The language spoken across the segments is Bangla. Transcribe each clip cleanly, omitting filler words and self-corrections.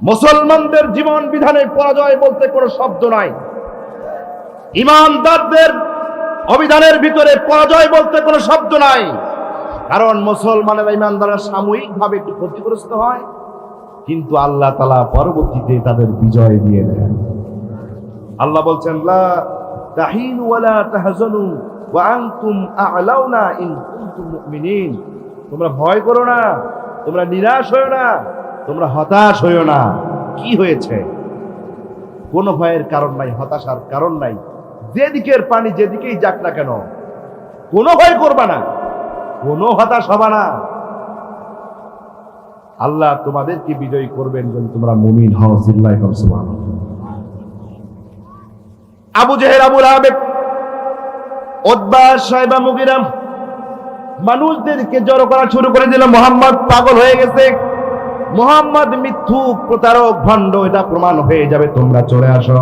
মুসলমানদের জীবন বিধানে পরাজয় বলতে কোনো শব্দ নাই। ইমানদারদের অভিধানের ভিতরে পরাজয় বলতে কোনো শব্দ নাই। কারণ মুসলমানেরা ইমানদাররা সাময়িকভাবে একটু ক্ষতিগ্রস্ত হয়, কিন্তু আল্লাহ তাআলা পরবর্তীতে তাদের বিজয় দিয়ে দেন। আল্লাহ বলছেন, লা তাহিনু ওয়ালা তাহজানু ওয়া আনতুম আ'লাউনা ইন কুনতুম মুমিনিন। তোমরা ভয় করো না, তোমরা নিরাশ হয়ো না, তোমরা হতাশ হয়ো না। কি হয়েছে? কোনো ভয়ের কারণ নাই, হতাশার কারণ নাই। যেদিকের পানি যেদিকেই যাক না কেন, কোনো ভয় করবা না, কোনো হতাশ হবা না। আল্লাহ তোমাদেরকে বিজয়ী করবেন যদি তোমরা মুমিন হও। চিল্লায়ে বলো সুবহানাল্লাহ। Abu Jahl, Abu Lahab, Utba, Shaiba, Mughira মানুষদেরকে জড়ো করা শুরু করে দিল। মুহাম্মদ পাগল হয়ে গেছে, মুহাম্মদ মিথ্যুক, প্রতারক, ভণ্ড, এটা প্রমাণ হয়ে যাবে, তোমরা চলে আসো।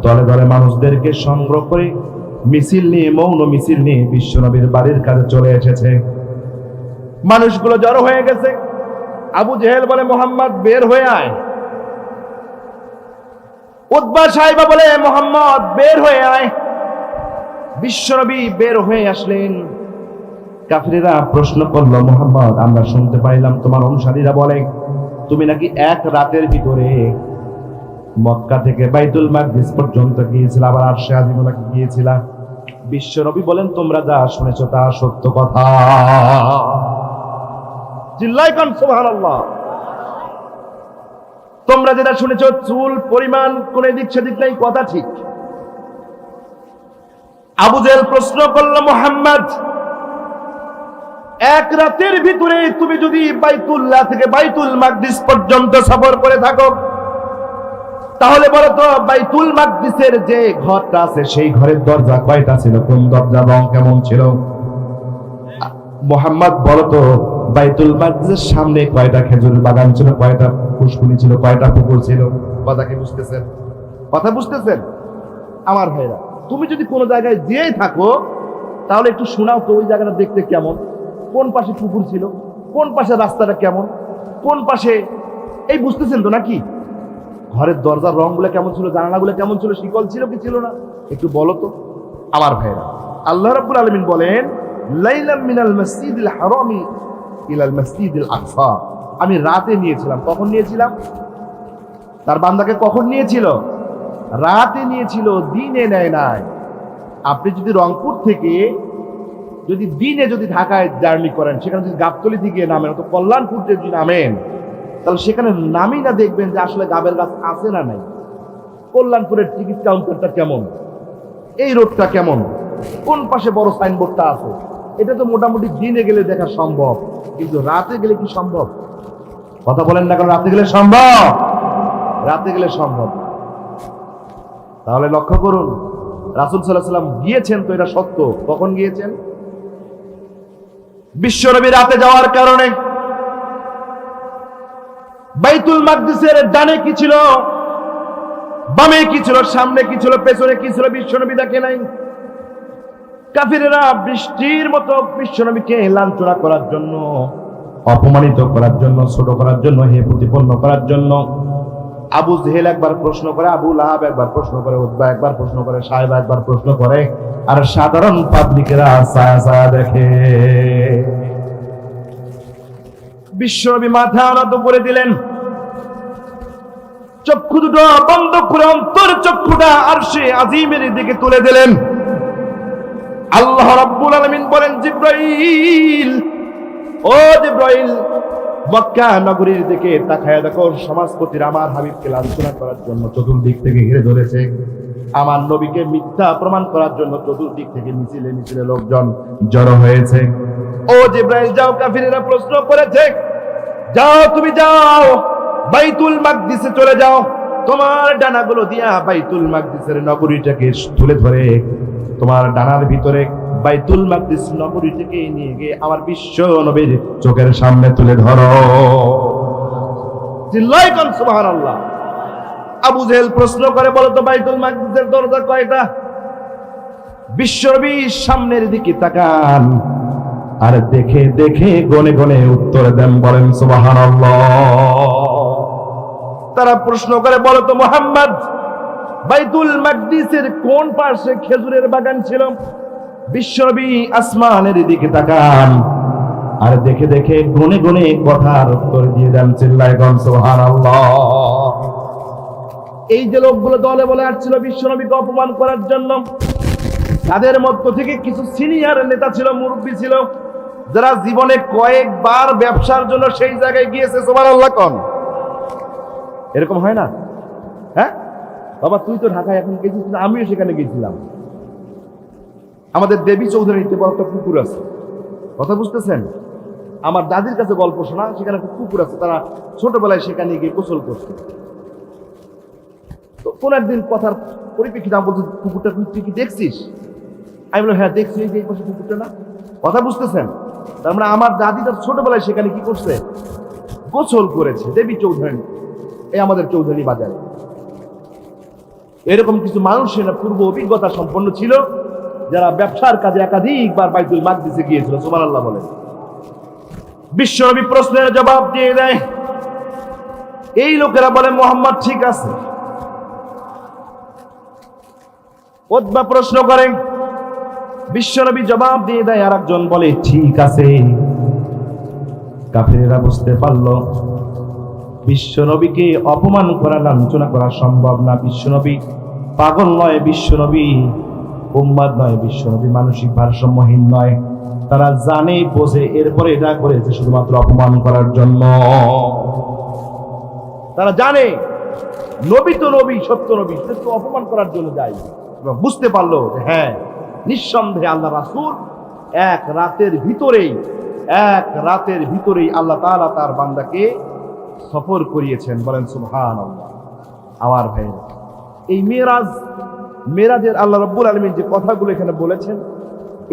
দলে দলে মানুষদেরকে সংগ্রহ করে মিছিল নিয়ে, মৌন মিছিল নিয়ে বিশ্বনবীর বাড়ির কাছে চলে এসেছে। মানুষগুলো জড়ো হয়ে গেছে। আবু জেহেল বলে, মুহাম্মদ বের হয়ে আয়। উতবা, শায়বা বলে, মুহাম্মদ বের হয়ে আয়। বিশ্বনবী বের হয়ে আসলেন। কাফিরেরা প্রশ্ন করলো, মুহাম্মদ, আমরা শুনতে পাইলাম তোমার অনুসারীরা বলে তুমি নাকি এক রাতের ভিতরে মক্কা থেকে বাইতুল মাকদিস পর্যন্ত গিয়েছিলা, আবার আরশে আজিমে নাকি গিয়েছিলা। বিশ্বনবী বলেন, তোমরা যা শুনেছো তা সত্য কথা। চিল্লায়ে কোন সুবহানাল্লাহ। তোমরা যেটা শুনেছো চুল পরিমাণ কোন দিক সেদিক নাই, কথা ঠিক। আবু জেহেল প্রশ্ন করলো, মুহাম্মদ, এক রাতের ভিতরে তুমি যদি বাইতুল্লাহ থেকে বাইতুল মাকদিস পর্যন্ত সফর করে থাকো, তাহলে বলো তো বাইতুল মাকদিসের যে ঘরটা আছে সেই ঘরের দরজা কয়টা ছিল, কোন দরজা, রং কেমন ছিল? মুহাম্মদ, বলো তো বাইতুল মাকদিসের সামনে কয়টা খেজুর বাগান ছিল, কয়টা পুষ্কুনি ছিল, কয়টা পুকুর ছিল? কথা কি বুঝতেছেন? কথা বুঝতেছেন আমার ভাইরা? তুমি যদি কোনো জায়গায় যেয়ে থাকো তাহলে একটু শোনাও তো, ওই জায়গাটা দেখতে কেমন, কোন পাশে পুকুর ছিল, কোন পাশে রাস্তাটা কেমন, কোন পাশে, এই বুঝতেছেন তো নাকি? ঘরের দরজার রংগুলো কেমন ছিল, জানালাগুলো কেমন ছিল, শিকল ছিল কি ছিল না, একটু বলো তো আমার ভাইরা। আল্লাহ রাব্বুল আলামিন বলেন, লাইলাম মিনাল মাসজিদিল হারামি ইলাল মাসজিদিল আকসা। আমি রাতে নিয়েছিলাম। কখন নিয়েছিলাম? তার বান্দাকে কখন নিয়েছিল? রাতে নিয়েছিল, দিনে নেয় নাই। আপনি যদি রংপুর থেকে যদি দিনে যদি ঢাকায় জার্নি করেন, সেখানে যদি গাবতলী থেকে নামেন, তো কল্যাণপুর থেকে যদি নামেন, তাহলে সেখানে নামই না দেখবেন যে আসলে গাবের গাছ আছে না নাই, কল্যাণপুরের টিকিট কাউন্টারটা কেমন, এই রোডটা কেমন, কোন পাশে বড় সাইনবোর্ডটা আছে। এটা তো মোটামুটি দিনে গেলে দেখা সম্ভব, কিন্তু রাতে গেলে কি সম্ভব? কথা বলেন না, কারণ রাতে গেলে সম্ভব, রাতে গেলে সম্ভব। তাহলে লক্ষ্য করুন, রাসূল সাল্লাল্লাহু আলাইহি ওয়াসাল্লাম গিয়েছেন তো এটা সত্য। কখন গিয়েছেন? বিশ্বনবী রাতে যাওয়ার কারণে বাইতুল মাকদিসের ডানে কি ছিল, বামে কি ছিল, সামনে কি ছিল, পেছনে কি ছিল, বিশ্বনবী দেখে নাই। কাফিরেরা বৃষ্টির মতো বিশ্বনবীকে লাঞ্ছনা করার জন্য, অপমানিত করার জন্য, ছোট করার জন্য, হে প্রতিপন্ন করার জন্য আবু জেহেল একবার প্রশ্ন করে, আবু লাহাব একবার প্রশ্ন করে, উতবা একবার প্রশ্ন করে, শায়বা একবার প্রশ্ন করে, আর সাধারণ পাবলিকেরা ছায়া ছায়া দেখে। বিশ্বনবী মাথা নত করে দিলেন, চক্ষু দুটো বন্ধ করে অন্তর চক্ষুটা আরশে আজিমের দিকে তুলে দিলেন। আল্লাহ রাব্বুল আলামিন বলেন, জিবরাইল, ও জিবরাইল, মক্কা নগরীর দিকে তাকায়া দেখো, সমাজপতির আমার হাবিবকে লাঞ্ছনা করার জন্য চতুর্দিক থেকে ঘিরে ধরেছে। আমার নবীকে মিথ্যা প্রমাণ করার জন্য চতুর্দিক থেকে মিছিলে মিছিলে লোকজন জড়ো হয়েছে। ও জিবরাইল, যাও, কাফিরেরা প্রশ্ন করেছে, যাও, তুমি যাও, বাইতুল মাকদিসে চলে যাও, তোমার ডানাগুলো দিয়া বাইতুল মাকদিসের নগরীটাকে তুলে ধরে তোমার ডানার ভিতরে বাইতুল মাকদিস নগরীটাকে নিয়ে গিয়ে আমার বিশ্ব নবীর চোখের সামনে তুলে ধরো। চিল্লায়ে কোন সুবহানাল্লাহ। আবু জেহেল প্রশ্ন করে, বলো তো বাইতুল মাকদিসের দরজা কয়টা? বিশ্বনবী সামনের দিকে তাকান, আর দেখে দেখে গনে গনে উত্তর দেন, বলেন সুবহানাল্লাহ। তারা প্রশ্ন করে, বলো তো মুহাম্মদ, বাইতুল মাকদিসের কোন পাশে খেজুরের বাগান ছিল? বিশ্বনবী আসমানের দিকে তাকান আর দেখে দেখে গুনে গুনে কথার উত্তর দিয়ে দেন, চিল্লায় গন সুবহানাল্লাহ। এই যে লোকগুলো দলে বলে আসছিল বিশ্বনবীকে অপমান করার জন্য, তাদের মধ্য থেকে কিছু সিনিয়র নেতা ছিল, মুরব্বী ছিল, যারা জীবনে কয়েকবার ব্যবসার জন্য সেই জায়গায় গিয়েছে। সুবহানাল্লাহ কোন? এরকম হয় না? হ্যাঁ বাবা, তুই তো ঢাকায় এখন গেছিস, আমিও সেখানে গেছিলাম। আমাদের দেবী চৌধুরীতে বড় একটা পুকুর আছে, কথা বুঝতেছেন? আমার দাদির কাছে গল্প শোনা, সেখানে একটা পুকুর আছে, তারা ছোটবেলায় সেখানে গিয়ে গোসল করছে। তো কোন একদিন কথার পরিপ্রেক্ষিতে আমি বলছি, পুকুরটা তুই কি দেখছিস? আমি বললাম, হ্যাঁ দেখছি, এই যে পাশে পুকুরটা না। কথা বুঝতেছেন? তার মানে আমার দাদি তার ছোটবেলায় সেখানে কি করছে? গোসল করেছে। দেবী চৌধুরী, এই আমাদের চৌধুরী বাজারে। এরকম কিছু মানুষের পূর্ব অভিজ্ঞতা সম্পন্ন ছিল, যারা ব্যবসার কাজে একাধিকবার বাইতুল মাকদিসে গিয়েছিল। সুবহানাল্লাহ বলে। বিশ্বনবী প্রশ্নের জবাব দিয়ে দেয়। এই লোকেরা বলে, মুহাম্মদ ঠিক আছে। উতবা প্রশ্ন করে, বিশ্বনবী জবাব দিয়ে দেয়। আর একজন বলে, ঠিক আছে। কাফেরেরা বুঝতে পারলো বিশ্বনবীকে অপমান করা, লাঞ্ছনা করা সম্ভব না। বিশ্বনবী পাগল নয়, বিশ্বনবী উম্মাদ নয়, বিশ্বনবী মানসিক ভারসাম্যহীন নয়। তারা জানে বোঝে, এরপরে এটা করেছে শুধুমাত্র অপমান করার জন্য। তারা জানে নবী তো নবী, সত্য নবী, সত্য অপমান করার জন্য যায়। বুঝতে পারলো যে হ্যাঁ, নিঃসন্দেহে আল্লাহ রাসূল এক রাতের ভিতরেই আল্লাহ তাআলা তার বান্দাকে সফর করিয়েছেন। বলেন সুবহানাল্লাহ। আমার ভাই, এই মেরাজের আল্লাহ রাব্বুল আলামিন যে কথাগুলো এখানে বলেছেন,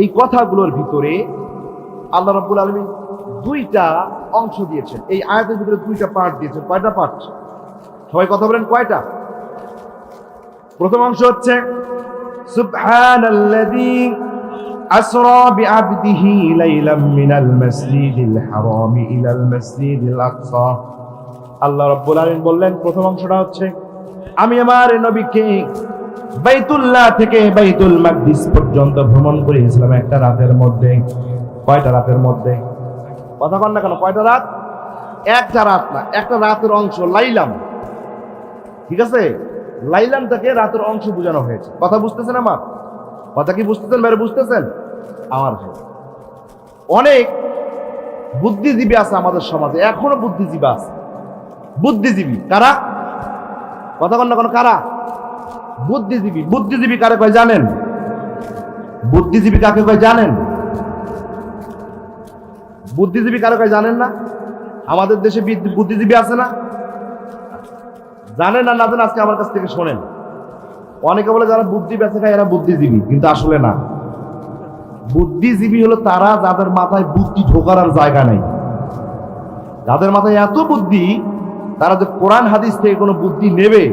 এই কথাগুলোর ভিতরে আল্লাহ রাব্বুল আলামিন দুইটা অংশ দিয়েছেন। এই আয়াতের ভিতরে দুইটা পার্ট দিয়েছেন। কয়টা পার্ট? সবাই কথা বলেন, কয়টা? প্রথম অংশ হচ্ছে সুবহানাল্লাযী আসরা বিআবদিহি লাইলাম মিনাল মাসজিদিল হারামি ইলাল মাসজিদিল আকসা। আল্লাহ রাব্বুল আলামিন বললেন, প্রথম অংশটা হচ্ছে, আমি আমার নবীকে বাইতুল্লাহ থেকে বাইতুল মাকদিস পর্যন্ত ভ্রমণ করেছিলাম একটা রাতের মধ্যে। কয়টা রাতের মধ্যে? কথা বল না কেন? কয়টা রাত? একটা রাত না, একটা রাতের অংশ লাইলাম। ঠিক আছে, লাইলামটাকে রাতের অংশ বোঝানো হয়েছে। কথা বুঝতেছেন আমার কথা? কি বুঝতেছেন? বাইরে বুঝতেছেন? আমার ভাই, অনেক বুদ্ধিজীবী আছে আমাদের সমাজে, এখনো বুদ্ধিজীবী আছে। বুদ্ধিজীবী কারা? কথা বল না কেন? কারা বুদ্ধিজীবী? বুদ্ধিজীবী কারে কয় জানেন? বুদ্ধিজীবী কাকে কয় জানেন? বুদ্ধিজীবী কারে কয় জানেন না? আমাদের দেশে বুদ্ধিজীবী আছে না? জানেন না? না জানেন? আজকে আমার কাছ থেকে শোনেন। অনেকে বলে যারা বুদ্ধি বেঁচে খায় এরা বুদ্ধিজীবী, কিন্তু আসলে না। বুদ্ধিজীবী হলো তারা যাদের মাথায় বুদ্ধি ঢোকার আর জায়গা নেই, যাদের মাথায় এত বুদ্ধি তারা যে কোরআন হাদিস থেকে কোনো বুদ্ধি নেবে,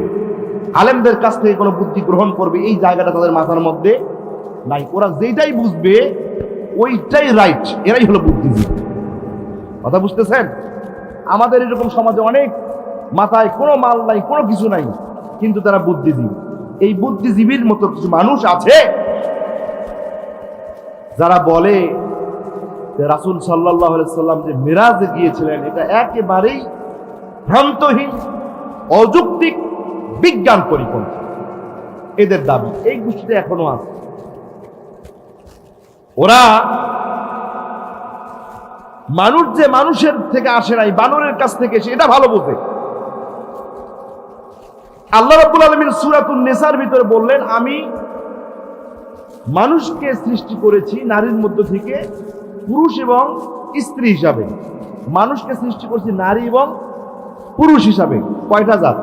আলেমদের কাছ থেকে কোনো বুদ্ধি গ্রহণ করবে, এই জায়গাটা তাদের মাথার মধ্যে নাই। ওরা যেটাই বুঝবে ওইটাই রাইট, এরাই হলো বুদ্ধিজীবী। কথা বুঝতেছেন? আমাদের এরকম সমাজে অনেক মাথায় কোনো মাল নাই, কোনো কিছু নাই, কিন্তু তারা বুদ্ধিজীবী। এই বুদ্ধিজীবীর মতো কিছু মানুষ আছে যারা বলে যে রাসূল সাল্লাল্লাহু আলাইহি সাল্লাম যে মিরাজে গিয়েছিলেন এটা একেবারেই ভ্রান্তহীন, অযৌক্তিক, বিজ্ঞান পরিপন্থী। এদের দাবি এই গোষ্ঠীতে এখনো আছে। ওরা মানুষ যে মানুষের থেকে আসে নাই, বানরের কাছ থেকে এসে, এটা ভালো বোঝে। আল্লাহ রাব্বুল আলামিন সূরাতুন নিসার ভিতরে বললেন, আমি মানুষকে সৃষ্টি করেছি নারীর মধ্য থেকে পুরুষ এবং স্ত্রী হিসাবে। মানুষকে সৃষ্টি করেছি নারী এবং পুরুষ হিসাবে। কয়টা জাত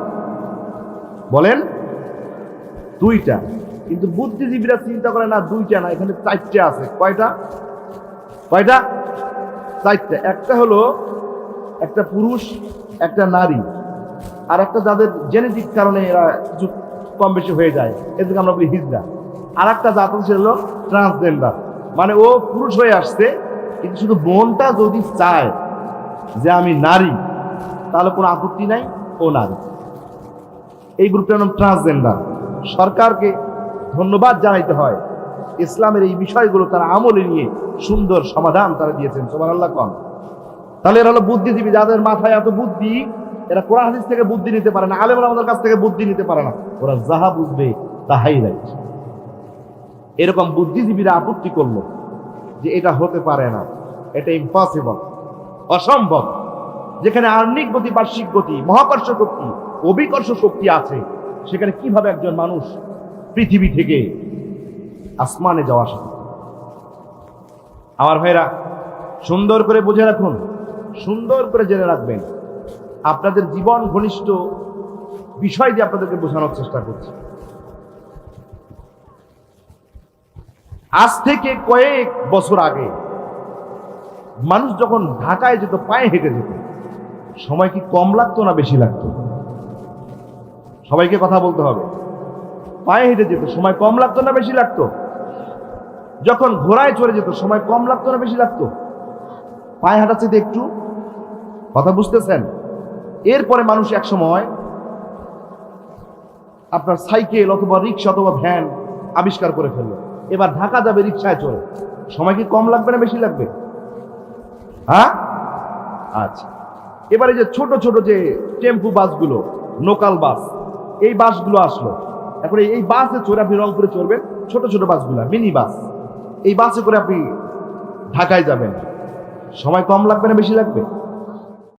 বলেন? দুইটা। কিন্তু বুদ্ধিজীবীরা চিন্তা করে না দুইটা না, এখানে চারটে আছে। কয়টা? কয়টা? চারটা। একটা হলো একটা পুরুষ, একটা নারী, আর একটা যাদের জেনেটিক কারণে এরা কিছু কম বেশি হয়ে যায়, এদেরকে আমরা বলি হিজড়া। আর একটা জাত হচ্ছে হলো ট্রান্সজেন্ডার, মানে ও পুরুষ হয়ে আসছে কিন্তু শুধু মনটা যদি চায় যে আমি নারী, তাহলে কোনো আপত্তি নাই, ও নারী। এই গ্রুপটার নাম ট্রান্সজেন্ডার। সরকারকে ধন্যবাদ জানাইতে হয়, ইসলামের এই বিষয়গুলো তারা আমলে নিয়ে সুন্দর সমাধান তারা দিয়েছেন। সুবহানাল্লাহ কোন। তাহলে এরা হলো বুদ্ধিজীবী, যাদের মাথায় এত বুদ্ধি, এরা কোরআন হাদিস থেকে বুদ্ধি নিতে পারে না, আলেম ওলামাদের কাছ থেকে বুদ্ধি নিতে পারে না, ওরা যাহা বুঝবে তাহাই রাইট। এরকম বুদ্ধিজীবীরা আপত্তি করলো যে এটা হতে পারে না, এটা ইম্পসিবল, অসম্ভব। যেখানে আর্নিক গতি, বার্ষিক গতি, মহাকর্ষ শক্তি, অভিকর্ষ শক্তি আছে, সেখানে কিভাবে একজন মানুষ পৃথিবী থেকে আসমানে যাওয়া আসা করবে? আমার ভাইরা, সুন্দর করে বুঝে রাখুন, সুন্দর করে জেনে রাখবেন। আপনাদের জীবন ঘনিষ্ঠ বিষয় দিয়ে আপনাদেরকে বোঝানোর চেষ্টা করছি। আজ থেকে কয়েক বছর আগে মানুষ যখন ঢাকায় যেত, পায়ে হেঁটে যেত, সময় কি কম লাগতো না বেশি লাগতো? সবাইকে কথা বলতে হবে। পায়ে হেঁটে যেত, সময় কম লাগতো না বেশি লাগতো? যখন ঘোড়ায় চড়ে যেত, সময় কম লাগতো না বেশি লাগতো? পায়ে হাঁটাচ্ছে তো একটু, কথা বুঝতেছেন? এরপরে মানুষ এক সময় আপনার সাইকেল অথবা রিক্সা অথবা ভ্যান আবিষ্কার করে ফেললো। এবার ঢাকা যাবে রিক্সায় চড়ে, সময় কি কম লাগবে না বেশি লাগবে? হ্যাঁ, আচ্ছা। এবারে যে ছোট ছোট যে টেম্পু বাসগুলো, লোকাল বাস, এই বাসগুলো আসলো। এখন এই বাসে চড়ে আপনি রংপুরে চড়বেন, ছোট ছোট বাসগুলো, মিনি বাস, এই বাসে করে আপনি ঢাকায় যাবেন, সময় কম লাগবে না বেশি লাগবে?